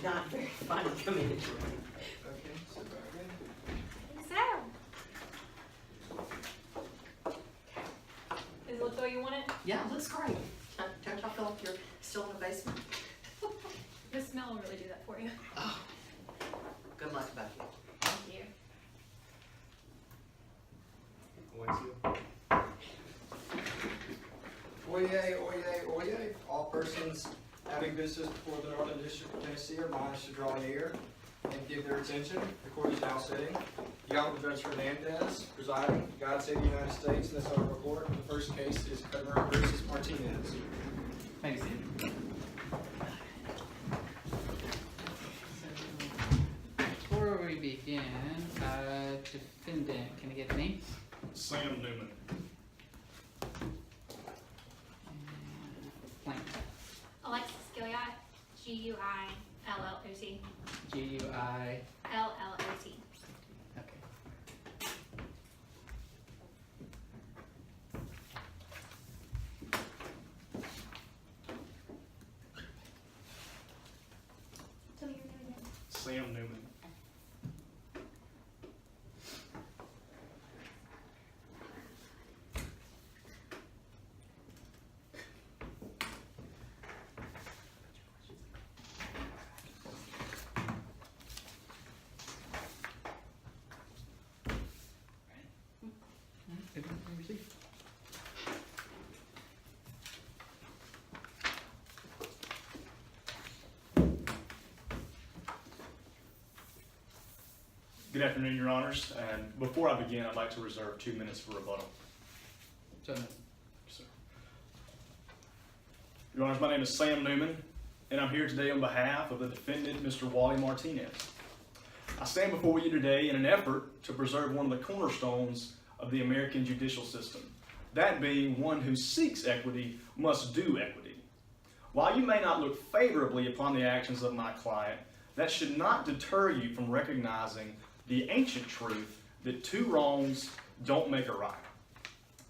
not very fun coming into it. Okay, sit back in. So. Does it look the way you want it? Yeah, it looks great. Don't y'all feel like you're still in the basement? The smell will really do that for you. Oh, good luck about you. Thank you. Oyez, oyez, oyez. All persons having business before the Northern District of Tennessee are admonished to draw near and give their attention. The court is now sitting. The Honorable Judge Hernandez presiding. God save the United States and this honorable court. The first case is Governor Alexis Martinez. Thanks, Steve. Before we begin, defendant, can I get a name? Sam Newman. Plaintiff. Alexis Gulliot, G-U-I-L-L-O-T. G-U-I. L-L-O-T. Okay. Tell me your name again. Sam Newman. Good afternoon, Your Honors, and before I begin, I'd like to reserve 2 minutes for rebuttal. So, Sir. Your Honors, my name is Sam Newman, and I'm here today on behalf of the defendant, Mr. Wally Martinez. I stand before you today in an effort to preserve one of the cornerstones of the American judicial system, that being one who seeks equity must do equity. While you may not look favorably upon the actions of my client, that should not deter you from recognizing the ancient truth that two wrongs don't make a right.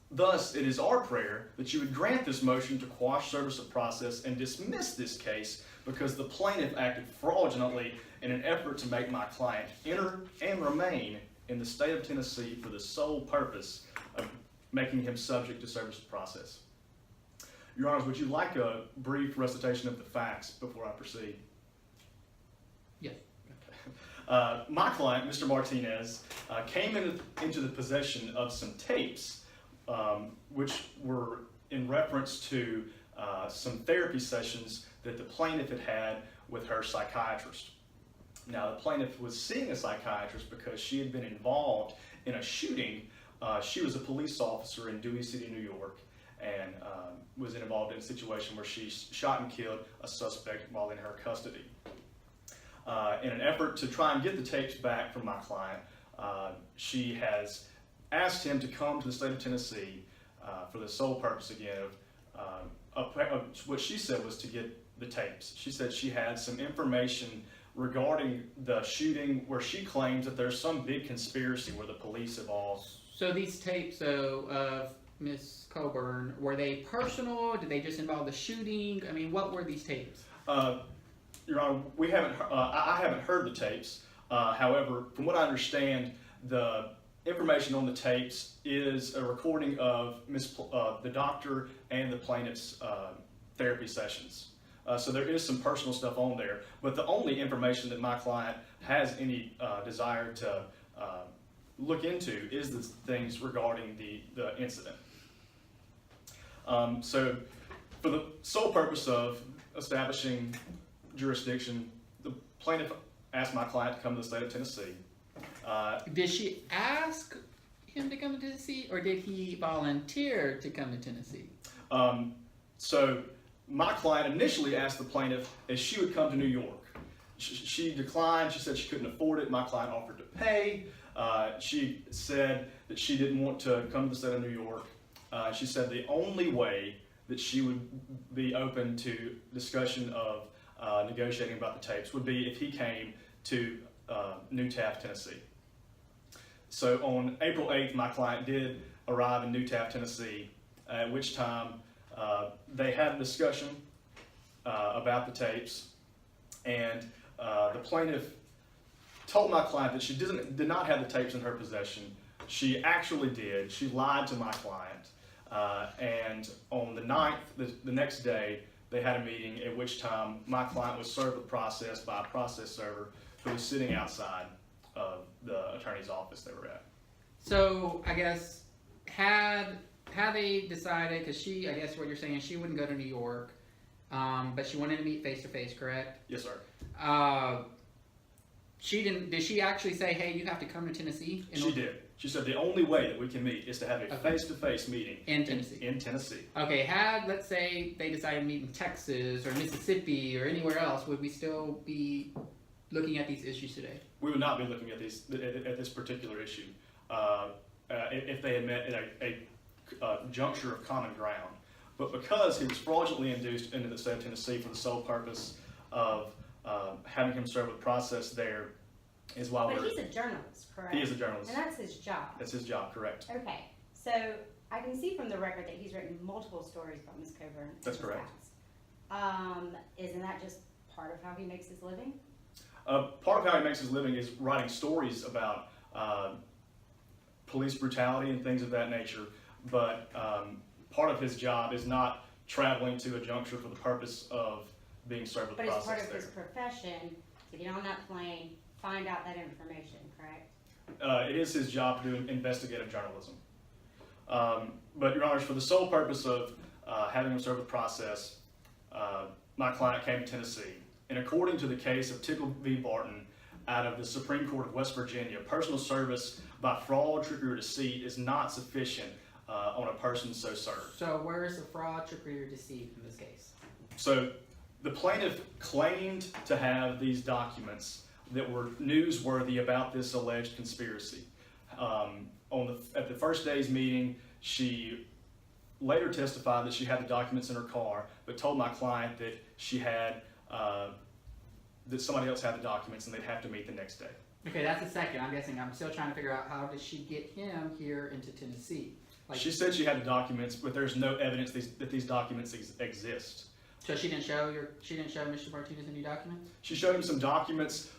Thus, it is our prayer that you would grant this motion to quash service of process and dismiss this case because the plaintiff acted fraudulently in an effort to make my client enter and remain in the state of Tennessee for the sole purpose of making him subject to service of process. Your Honors, would you like a brief recitation of the facts before I proceed? yes. My client, Mr. Martinez, came into the possession of some tapes which were in reference to some therapy sessions that the plaintiff had had with her psychiatrist. Now, the plaintiff was seeing a psychiatrist because she had been involved in a shooting. She was a police officer in Dewey City, New York, and was involved in a situation where she shot and killed a suspect while in her custody. In an effort to try and get the tapes back from my client, she has asked him to come to the state of Tennessee for the sole purpose, again, of what she said was to get the tapes. She said she had some information regarding the shooting where she claims that there's some big conspiracy where the police have all... So these tapes, of Miss Coburn, were they personal? Did they just involve the shooting? I mean, what were these tapes? Your Honor, we haven't. I haven't heard the tapes. However, from what I understand, the information on the tapes is a recording of the doctor and the plaintiff's therapy sessions. So there is some personal stuff on there. But the only information that my client has any desire to look into is the things regarding the incident. So, for the sole purpose of establishing jurisdiction, the plaintiff asked my client to come to the state of Tennessee. Did she ask him to come to Tennessee, or did he volunteer to come to Tennessee? So my client initially asked the plaintiff if she would come to New York. She declined. She said she couldn't afford it. My client offered to pay. She said that she didn't want to come to the state of New York. She said the only way that she would be open to discussion of negotiating about the tapes would be if he came to New Taft, Tennessee. So on April 8th, my client did arrive in New Taft, Tennessee, at which time they had a discussion about the tapes, and the plaintiff told my client that she did not have the tapes in her possession. She actually did. She lied to my client. And on the 9th, the next day, they had a meeting at which time my client was served with process by a process server who was sitting outside of the attorney's office they were at. So I guess had they decided, because I guess what you're saying, she wouldn't go to New York, but she wanted to meet face to face, correct? Yes, sir. She didn't. Did she actually say, "Hey, you have to come to Tennessee"? She did. She said the only way that we can meet is to have a face-to-face meeting in Tennessee. In Tennessee. Okay. Let's say they decided to meet in Texas or Mississippi or anywhere else, would we still be looking at these issues today? We would not be looking at this particular issue if they had met at a juncture of common ground. But because he was fraudulently induced into the state of Tennessee for the sole purpose of having him served with process there, is why But we're. he's a journalist, correct? He is a journalist. And that's his job. That's his job, correct? Okay, so I can see from the record that he's written multiple stories about Ms. Coburn. That's in his correct. past. Isn't that just part of how he makes his living? Part of how he makes his living is writing stories about police brutality and things of that nature, but part of his job is not traveling to a juncture for the purpose of being served with But it's process part of there. his profession to get on that plane, find out that information, correct? It is his job to do investigative journalism. But, Your Honors, for the sole purpose of having him served with process, my client came to Tennessee. And according to the case of Tickle v. Barton out of the Supreme Court of West Virginia, personal service by fraud, trickery, or deceit is not sufficient on a person so served. So where is the fraud, trickery, or deceit in this case? So the plaintiff claimed to have these documents that were newsworthy about this alleged conspiracy. At the first day's meeting, she later testified that she had the documents in her car, but told my client that she had that somebody else had the documents and they'd have to meet the next day. Okay, that's the second. I'm guessing. I'm still trying to figure out how did she get him here into Tennessee? She said she had the documents, but there's no evidence that these documents exist. So she didn't show Mr. Martinez any documents? She showed him some documents,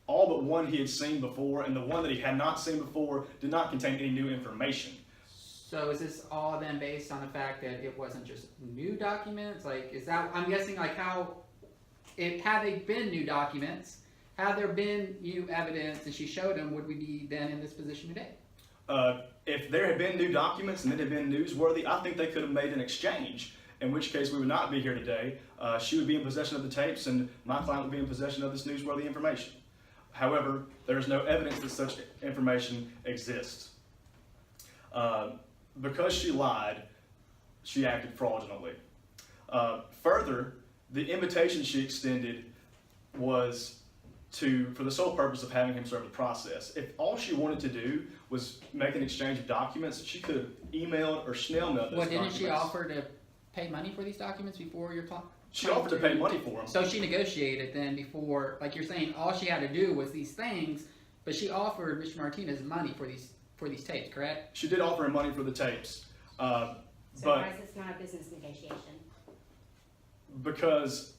all but one he had seen before, and the one that he had not seen before did not contain any new information. So is this all then based on the fact that it wasn't just new documents? Like, is that, I'm guessing, like, had they been new documents, had there been new evidence and she showed them, would we be then in this position today? If there had been new documents and it had been newsworthy, I think they could have made an exchange, in which case we would not be here today. She would be in possession of the tapes and my client would be in possession of this newsworthy information. However, there is no evidence that such information exists. Because she lied, she acted fraudulently. Further, the invitation she extended was for the sole purpose of having him serve the process. If all she wanted to do was make an exchange of documents, she could have emailed or snail mailed those documents. Didn't she offer to pay money for these documents before your client? She offered to pay money for them. So she negotiated then before, like you're saying, all she had to do was these things, but she offered Mr. Martinez money for these tapes, correct? She did offer him money for the tapes. So But why is this not a business negotiation? because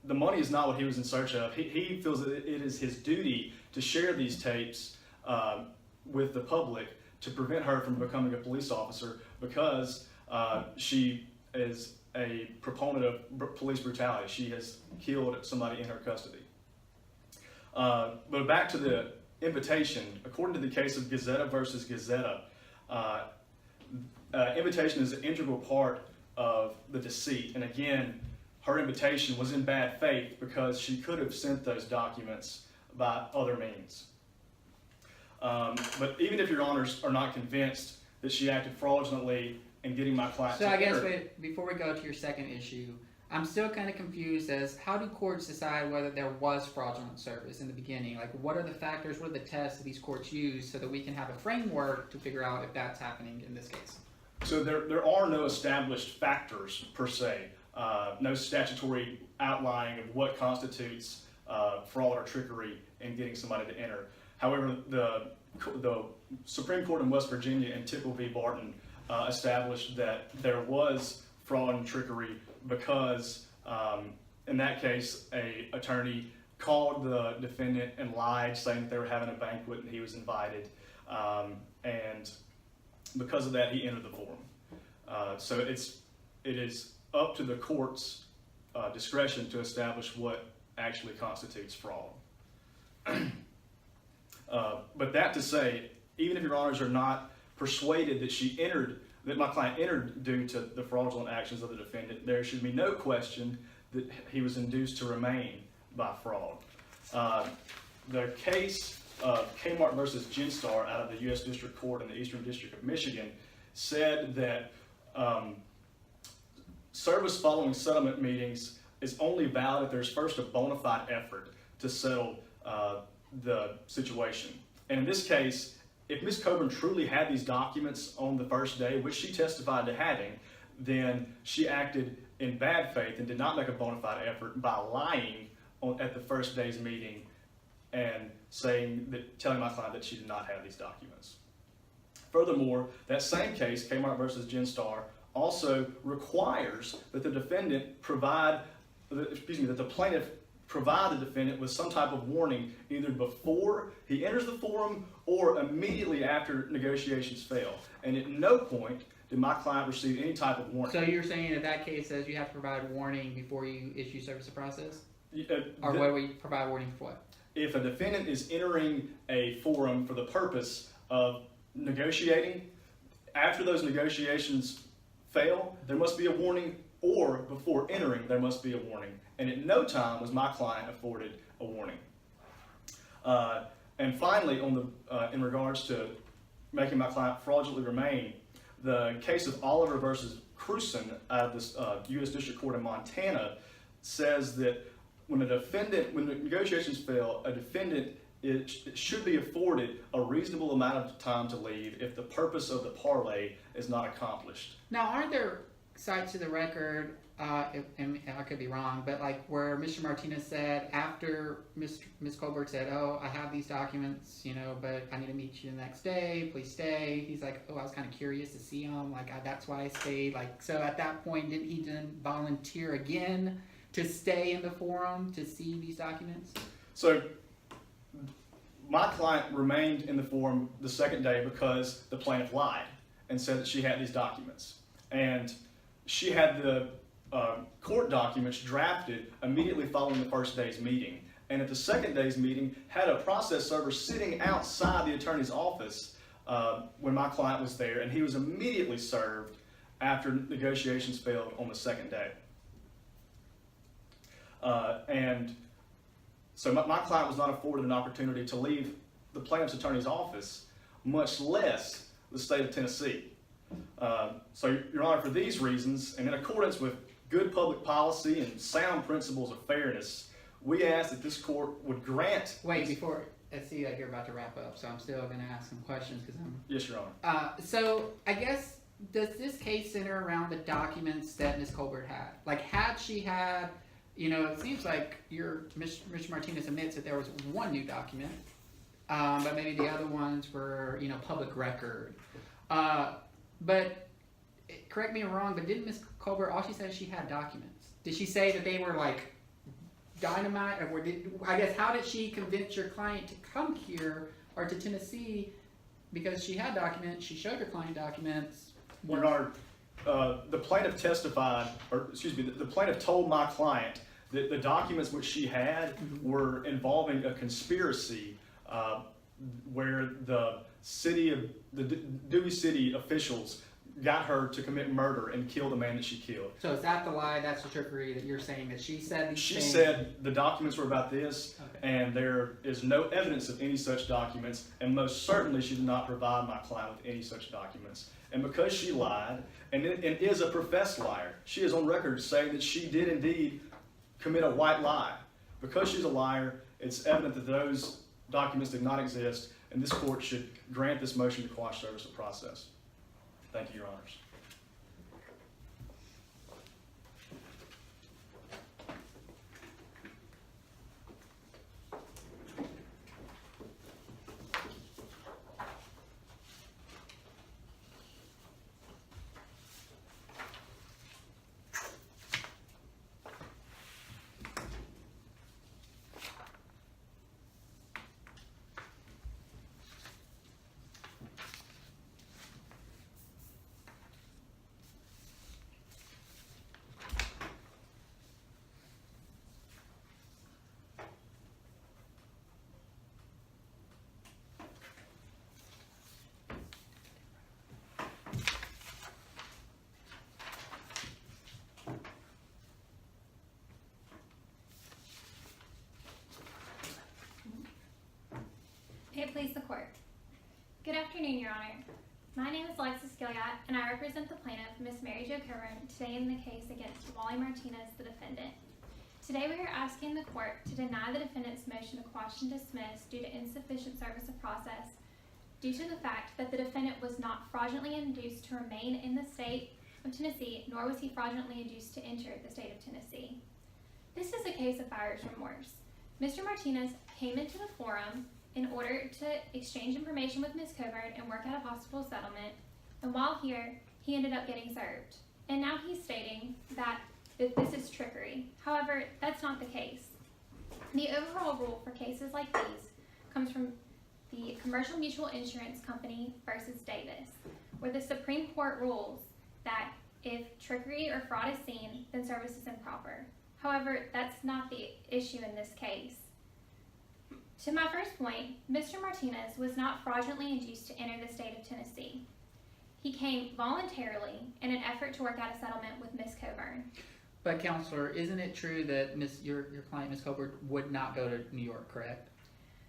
the money is not what he was in search of. He feels that it is his duty to share these tapes with the public to prevent her from becoming a police officer because she is a proponent of police brutality. She has killed somebody in her custody. But back to the invitation, according to the case of Gazzetta versus Gazzetta, invitation is an integral part of the deceit. And again, her invitation was in bad faith because she could have sent those documents by other means. But even if your honors are not convinced that she acted fraudulently in getting my client So I guess enter, before we go to your second issue, I'm still kind of confused as how do courts decide whether there was fraudulent service in the beginning? Like, what are the factors, what are the tests that these courts use so that we can have a framework to figure out if that's happening in this case? So there are no established factors per se, no statutory outlining of what constitutes fraud or trickery in getting somebody to enter. However, the Supreme Court in West Virginia in Tickle v. Barton established that there was fraud and trickery because, in that case, a attorney called the defendant and lied, saying that they were having a banquet and he was invited, and because of that, he entered the forum. So it is up to the court's discretion to establish what actually constitutes fraud. But that to say, even if your honors are not persuaded that my client entered due to the fraudulent actions of the defendant, there should be no question that he was induced to remain by fraud. The case of Kmart versus Genstar out of the U.S. District Court in the Eastern District of Michigan said that service following settlement meetings is only valid if there's first a bona fide effort to settle the situation. And in this case, if Ms. Coburn truly had these documents on the first day, which she testified to having, then she acted in bad faith and did not make a bona fide effort by lying at the first day's meeting and telling my client that she did not have these documents. Furthermore, that same case, Kmart versus Genstar, also requires that that the plaintiff provide the defendant with some type of warning either before he enters the forum or immediately after negotiations fail. And at no point did my client receive any type of warning. So you're saying that case says you have to provide warning before you issue service of process? Or what do we provide warning for what? If a defendant is entering a forum for the purpose of negotiating, after those negotiations fail, there must be a warning, or before entering, there must be a warning. And at no time was my client afforded a warning. And finally, in regards to making my client fraudulently remain, the case of Oliver versus Cruson out of this U.S. District Court in Montana says that when the negotiations fail, a defendant should be afforded a reasonable amount of time to leave if the purpose of the parley is not accomplished. Now, aren't there sites to the record, and I could be wrong, but like where Mr. Martinez said after Ms. Colbert said, "Oh, I have these documents, but I need to meet you the next day. Please stay." He's like, "Oh, I was kind of curious to see them. That's why I stayed." So at that point, didn't he then volunteer again to stay in the forum to see these documents? So my client remained in the forum the second day because the plaintiff lied and said that she had these documents. And she had the court documents drafted immediately following the first day's meeting. And at the second day's meeting, had a process server sitting outside the attorney's office when my client was there, and he was immediately served after negotiations failed on the second day. And so my client was not afforded an opportunity to leave the plaintiff's attorney's office, much less the state of Tennessee. So, Your Honor, for these reasons, and in accordance with good public policy and sound principles of fairness, we ask that this court would grant... Wait, before, I see that you're about to wrap up, so I'm still going to ask some questions because I'm... Yes, Your Honor. So, I guess, does this case center around the documents that Ms. Colbert had? Like, had she had... it seems like Mr. Martinez admits that there was one new document, but maybe the other ones were, public record. But correct me if I'm wrong, but didn't Ms. Colbert, all she said is she had documents. Did she say that they were like dynamite? Or how did she convince your client to come here or to Tennessee? Because she had documents, she showed her client documents. Your Honor, the plaintiff testified, the plaintiff told my client that the documents which she had were involving a conspiracy where the Dewey City officials got her to commit murder and kill the man that she killed. So is that the lie, that's the trickery that you're saying, that she said these She things? said the documents were about this, Okay. and there is no evidence of any such documents, and most certainly she did not provide my client with any such documents. And because she lied, and is a professed liar, she is on record saying that she did indeed commit a white lie. Because she's a liar, it's evident that those documents did not exist, and this court should grant this motion to quash service of process. Thank you, Your Honors. Gulliot, and I represent the plaintiff, Ms. Mary Jo Coburn, today in the case against Wally Martinez, the defendant. Today we are asking the court to deny the defendant's motion to quash and dismiss due to insufficient service of process due to the fact that the defendant was not fraudulently induced to remain in the state of Tennessee, nor was he fraudulently induced to enter the state of Tennessee. This is a case of buyer's remorse. Mr. Martinez came into the forum in order to exchange information with Ms. Coburn and work out a possible settlement, and while here, he ended up getting served. And now he's stating that this is trickery. However, that's not the case. The overall rule for cases like these comes from the Commercial Mutual Insurance Company versus Davis, where the Supreme Court rules that if trickery or fraud is seen, then service is improper. However, that's not the issue in this case. To my first point, Mr. Martinez was not fraudulently induced to enter the state of Tennessee. He came voluntarily in an effort to work out a settlement with Ms. Coburn. But counselor, isn't it true that your client, Ms. Colbert, would not go to New York, correct?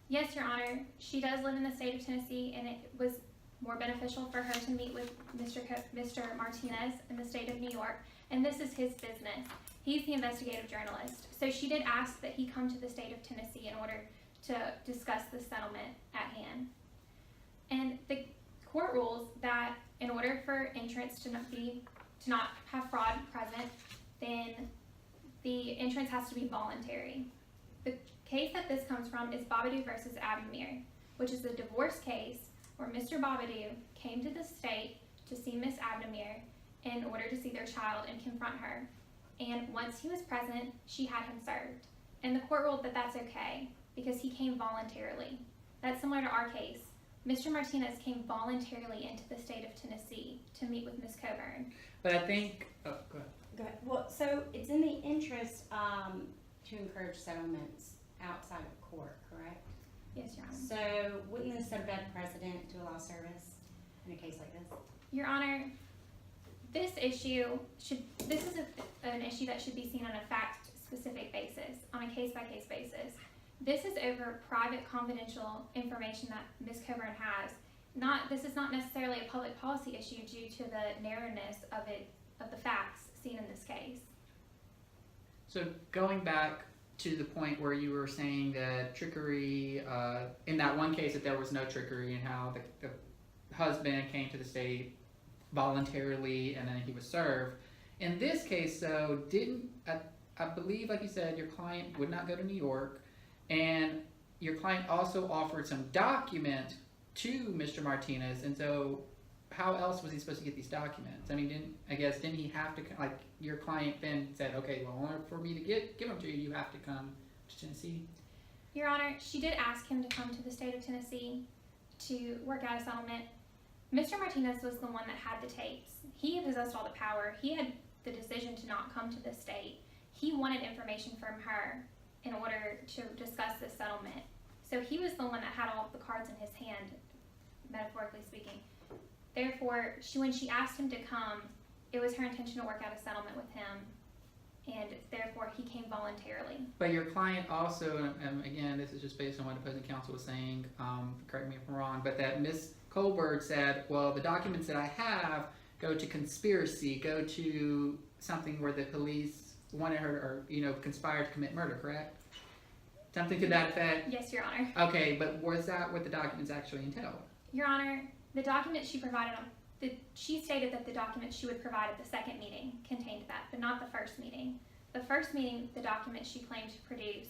Yes, Your Honor, she does live in the state of Tennessee, and it was more beneficial for her to meet with Mr. Martinez in the state of New York, and this is his business. He's the investigative journalist. So she did ask that he come to the state of Tennessee in order to discuss the settlement at hand. And the court rules that in order for entrance to not have fraud present, then the entrance has to be voluntary. The case that this comes from is Babadoo versus Abamir, which is a divorce case where Mr. Babadoo came to the state to see Miss Abamir in order to see their child and confront her. And once he was present, she had him served. And the court ruled that that's okay because he came voluntarily. That's similar to our case. Mr. Martinez came voluntarily into the state of Tennessee to meet with Ms. Coburn. But I think, oh, go ahead. Go ahead. Well, so it's in the interest to encourage settlements outside of court, correct? Yes, Your Honor. So wouldn't this set a bad precedent to allow service in a case like this? Your Honor, this is an issue that should be seen on a fact-specific basis, on a case-by-case basis. This is over private, confidential information that Ms. Coburn has. This is not necessarily a public policy issue due to the narrowness of the facts seen in this case. So going back to the point where you were saying that trickery, in that one case that there was no trickery and how the husband came to the state voluntarily and then he was served. In this case though, I believe, like you said, your client would not go to New York, and your client also offered some documents to Mr. Martinez, and so how else was he supposed to get these documents? I mean, didn't he have to, like, your client then said, okay, well, in order for me to give them to you, you have to come to Tennessee? Your Honor, she did ask him to come to the state of Tennessee to work out a settlement. Mr. Martinez was the one that had the tapes. He possessed all the power. He had the decision to not come to the state. He wanted information from her in order to discuss this settlement. So he was the one that had all of the cards in his hand, metaphorically speaking. Therefore, when she asked him to come, it was her intention to work out a settlement with him, and therefore he came voluntarily. But your client also, and again, this is just based on what opposing counsel was saying, correct me if I'm wrong, but that Ms. Colbert said, well, the documents that I have go to conspiracy, go to something where the police wanted her, or, conspired to commit murder, correct? Something to that effect? Yes, Your Honor. Okay, but was that what the documents actually entailed? Your Honor, the document she provided she stated that the documents she would provide at the second meeting contained that, but not the first meeting. The first meeting, the documents she claimed to produce,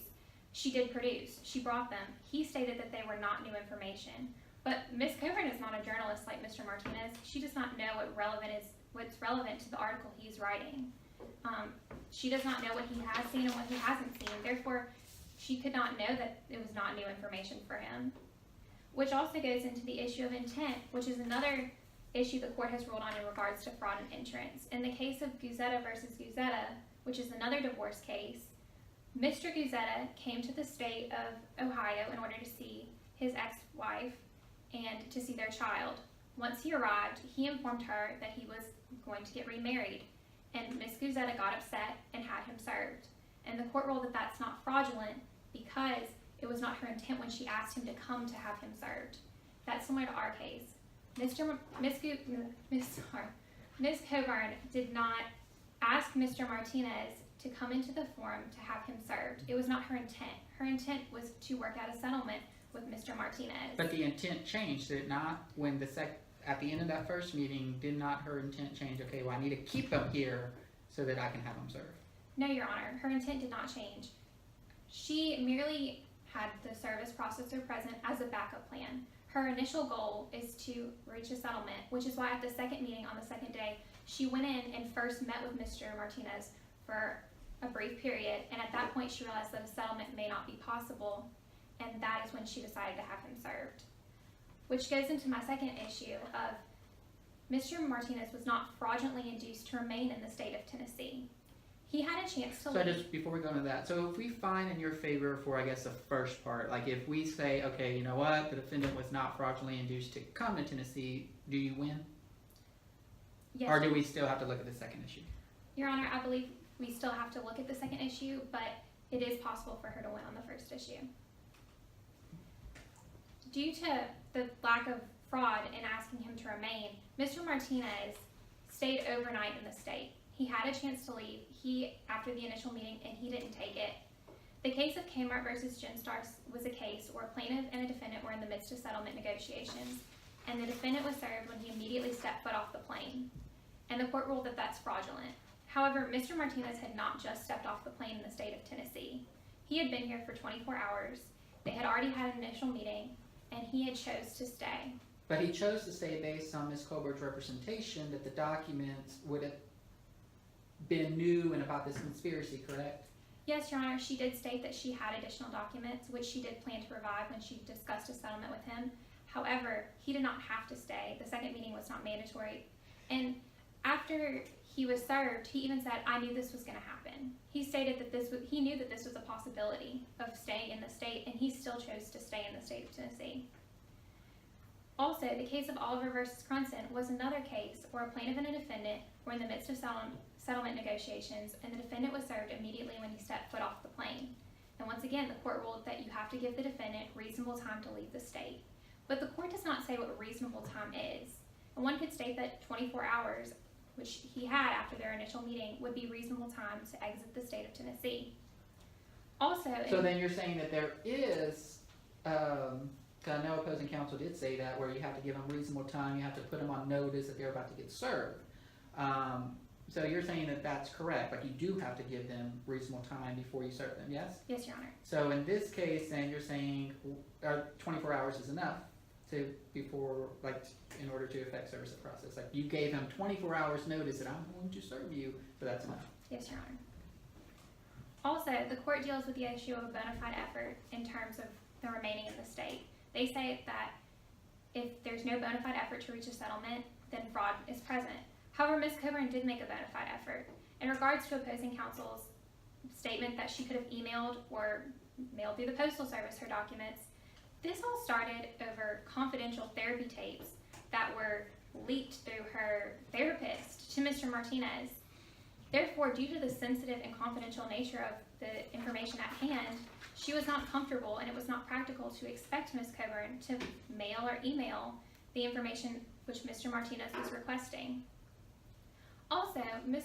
she did produce. She brought them. He stated that they were not new information. But Ms. Coburn is not a journalist like Mr. Martinez. She does not know what's relevant to the article he's writing. She does not know what he has seen and what he hasn't seen. Therefore, she could not know that it was not new information for him. Which also goes into the issue of intent, which is another issue the court has ruled on in regards to fraud and entrance. In the case of Guzetta versus Guzetta, which is another divorce case, Mr. Guzetta came to the state of Ohio in order to see his ex-wife and to see their child. Once he arrived, he informed her that he was going to get remarried, and Ms. Guzetta got upset and had him served. And the court ruled that that's not fraudulent because it was not her intent when she asked him to come to have him served. That's similar to our case. Ms. Coburn did not ask Mr. Martinez to come into the forum to have him served. It was not her intent. Her intent was to work out a settlement with Mr. Martinez. But the intent changed, did it not? When at the end of that first meeting, did not her intent change? Okay, well, I need to keep him here so that I can have him served. No, Your Honor, her intent did not change. She merely had the service processor present as a backup plan. Her initial goal is to reach a settlement, which is why at the second meeting on the second day, she went in and first met with Mr. Martinez for a brief period, and at that point she realized that a settlement may not be possible, and that is when she decided to have him served. Which goes into my second issue of Mr. Martinez was not fraudulently induced to remain in the state of Tennessee. He had a chance to So leave. just before we go into that, so if we find in your favor for, I guess, the first part, like if we say, okay, you know what, the defendant was not fraudulently induced to come to Tennessee, do you win? Yes, Or do we still have to look at the second issue? Your Honor, I believe we still have to look at the second issue, but it is possible for her to win on the first issue. Due to the lack of fraud in asking him to remain, Mr. Martinez stayed overnight in the state. He had a chance to leave after the initial meeting, and he didn't take it. The case of Kmart versus Genstar was a case where a plaintiff and a defendant were in the midst of settlement negotiations, and the defendant was served when he immediately stepped foot off the plane, and the court ruled that that's fraudulent. However, Mr. Martinez had not just stepped off the plane in the state of Tennessee. He had been here for 24 hours. They had already had an initial meeting, and he had chose to stay. But he chose to stay based on Ms. Colbert's representation that the documents would have been new and about this conspiracy, correct? Yes, Your Honor, she did state that she had additional documents, which she did plan to provide when she discussed a settlement with him. However, he did not have to stay. The second meeting was not mandatory. And after he was served, he even said, I knew this was going to happen. He stated that he knew that this was a possibility of staying in the state, and he still chose to stay in the state of Tennessee. Also, the case of Oliver versus Crunson was another case where a plaintiff and a defendant were in the midst of settlement negotiations, and the defendant was served immediately when he stepped foot off the plane. And once again, the court ruled that you have to give the defendant reasonable time to leave the state. But the court does not say what reasonable time is. And one could state that 24 hours, which he had after their initial meeting, would be reasonable time to exit the state of Tennessee. Also, So then you're saying that there is, 'cause I know opposing counsel did say that, where you have to give them reasonable time, you have to put them on notice that they're about to get served. So you're saying that that's correct, like you do have to give them reasonable time before you serve them, yes? yes, Your Honor. So in this case, then you're saying 24 hours is enough in order to effect service of process. Like you gave him 24 hours notice that I'm going to serve you, so that's enough. Yes, Your Honor. Also, the court deals with the issue of a bona fide effort in terms of the remaining in the state. They say that if there's no bona fide effort to reach a settlement, then fraud is present. However, Ms. Coburn did make a bona fide effort. In regards to opposing counsel's statement that she could have emailed or mailed through the Postal Service her documents, this all started over confidential therapy tapes that were leaked through her therapist to Mr. Martinez. Therefore, due to the sensitive and confidential nature of the information at hand, she was not comfortable, and it was not practical to expect Ms. Coburn to mail or email the information which Mr. Martinez was requesting. Also, Ms.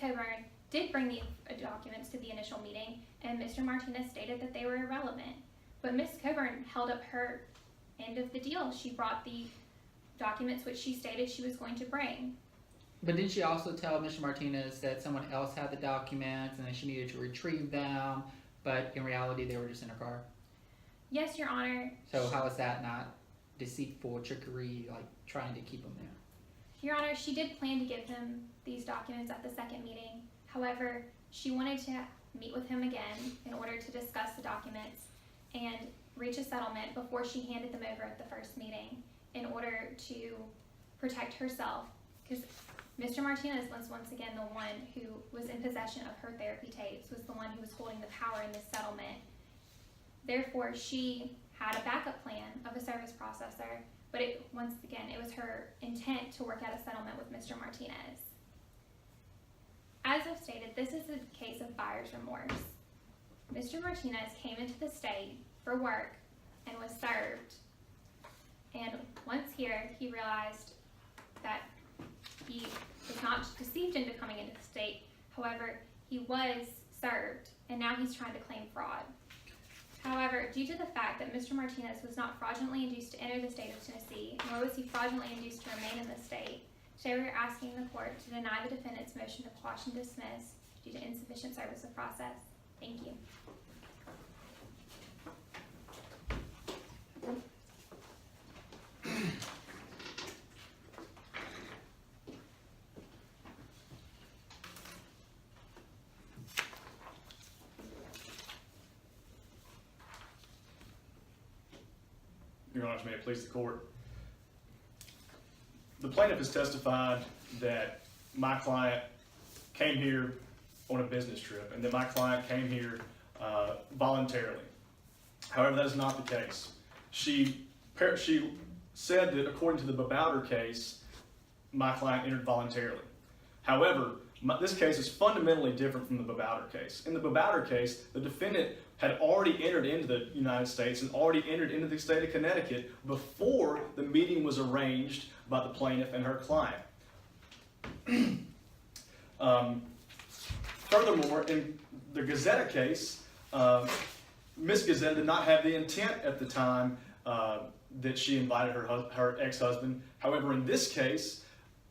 Coburn did bring the documents to the initial meeting, and Mr. Martinez stated that they were irrelevant. But Ms. Coburn held up her end of the deal. She brought the documents which she stated she was going to bring. But didn't she also tell Mr. Martinez that someone else had the documents and that she needed to retrieve them, but in reality they were just in her car? Yes, Your Honor. So how is that not deceitful, trickery, like trying to keep them there? Your Honor, she did plan to give him these documents at the second meeting. However, she wanted to meet with him again in order to discuss the documents and reach a settlement before she handed them over at the first meeting in order to protect herself, because Mr. Martinez was once again the one who was in possession of her therapy tapes, was the one who was holding the power in this settlement. Therefore, she had a backup plan of a service processor, but once again, it was her intent to work out a settlement with Mr. Martinez. As I've stated, this is a case of buyer's remorse. Mr. Martinez came into the state for work and was served. And once here, he realized that he was not deceived into coming into the state. However, he was served, and now he's trying to claim fraud. However, due to the fact that Mr. Martinez was not fraudulently induced to enter the state of Tennessee, nor was he fraudulently induced to remain in the state, today we are asking the court to deny the defendant's motion to quash and dismiss due to insufficient service of process. Thank you. Your Honor, may it please the court. The plaintiff has testified that my client came here on a business trip and that my client came here voluntarily. However, that is not the case. She said that according to the Babowder case, my client entered voluntarily. However, this case is fundamentally different from the Babowder case. In the Babowder case, the defendant had already entered into the United States and already entered into the state of Connecticut before the meeting was arranged by the plaintiff and her client. Furthermore, in the Gazetta case, Ms. Gazetta did not have the intent at the time that she invited her ex-husband. However, in this case,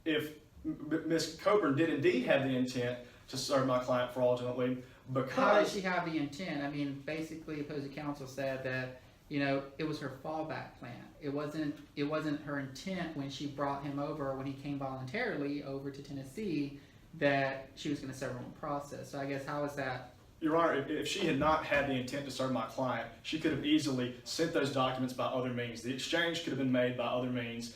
if Ms. Coburn did indeed have the intent to serve my client fraudulently, because... How did she have the intent? I mean, basically, opposing counsel said that, you know, it was her fallback plan. It wasn't her intent when she brought him over, when he came voluntarily over to Tennessee, that she was going to serve him in process. So I guess how is that? Your Honor, if she had not had the intent to serve my client, she could have easily sent those documents by other means. The exchange could have been made by other means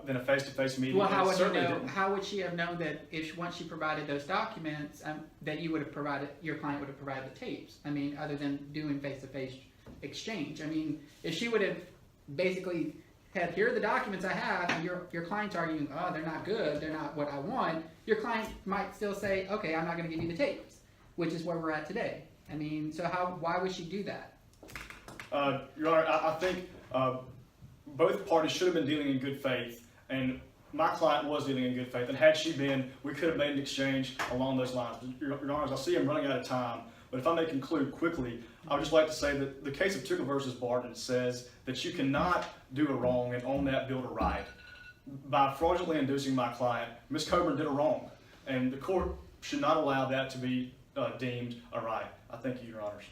than a face-to-face meeting. Well, how would you Certainly know? didn't. How would she have known that if once she provided those documents, that you would have provided, your client would have provided the tapes? I mean, other than doing face-to-face exchange. I mean, if she would have basically had, here are the documents I have, and your client's arguing, oh, they're not good, they're not what I want. Your client might still say, okay, I'm not going to give you the tapes, which is where we're at today. I mean, so why would she do that? Your Honor, I think both parties should have been dealing in good faith, and my client was dealing in good faith, and had she been, we could have made an exchange along those lines. Your Honor, I see I'm running out of time, but if I may conclude quickly, I would just like to say that the case of Tickle versus Barton says that you cannot do a wrong and on that build a right. By fraudulently inducing my client, Ms. Coburn did a wrong, and the court should not allow that to be deemed a right. I thank you, Your Honors.